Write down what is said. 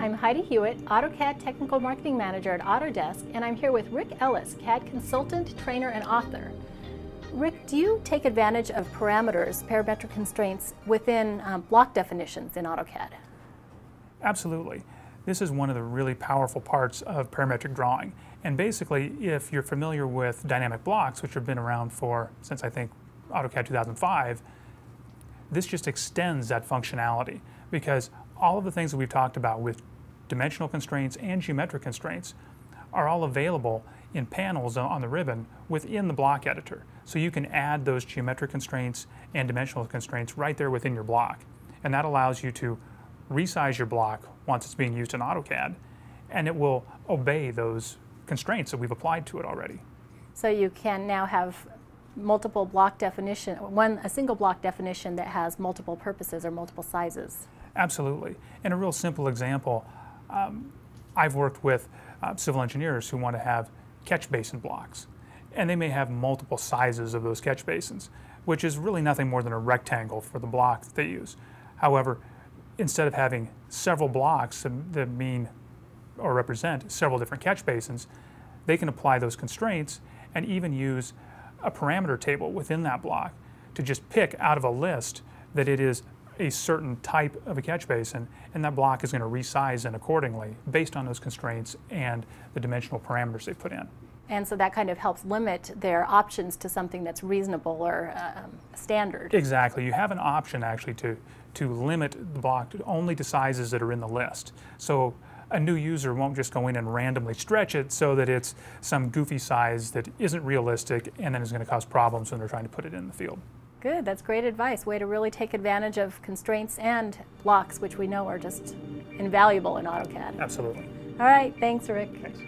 I'm Heidi Hewitt, AutoCAD Technical Marketing Manager at Autodesk, and I'm here with Rick Ellis, CAD consultant, trainer, and author. Rick, do you take advantage of parameters, parametric constraints, within block definitions in AutoCAD? Absolutely. This is one of the really powerful parts of parametric drawing. And basically, if you're familiar with dynamic blocks, which have been around since I think AutoCAD 2005, this just extends that functionality, because all of the things that we've talked about with dimensional constraints and geometric constraints are all available in panels on the ribbon within the block editor. So you can add those geometric constraints and dimensional constraints right there within your block. And that allows you to resize your block once it's being used in AutoCAD, and it will obey those constraints that we've applied to it already. So you can now have multiple block definition, a single block definition that has multiple purposes or multiple sizes. Absolutely. And a real simple example, I've worked with civil engineers who want to have catch basin blocks, and they may have multiple sizes of those catch basins, which is really nothing more than a rectangle for the block that they use. However, instead of having several blocks that mean or represent several different catch basins, they can apply those constraints and even use a parameter table within that block to just pick out of a list that it is a certain type of a catch basin, and that block is going to resize in accordingly based on those constraints and the dimensional parameters they've put in. And so that kind of helps limit their options to something that's reasonable or standard. Exactly. You have an option actually to limit the block only to sizes that are in the list. So a new user won't just go in and randomly stretch it so that it's some goofy size that isn't realistic and then is going to cause problems when they're trying to put it in the field. Good, that's great advice. Way to really take advantage of constraints and blocks, which we know are just invaluable in AutoCAD. Absolutely. All right, thanks, Rick. Thanks.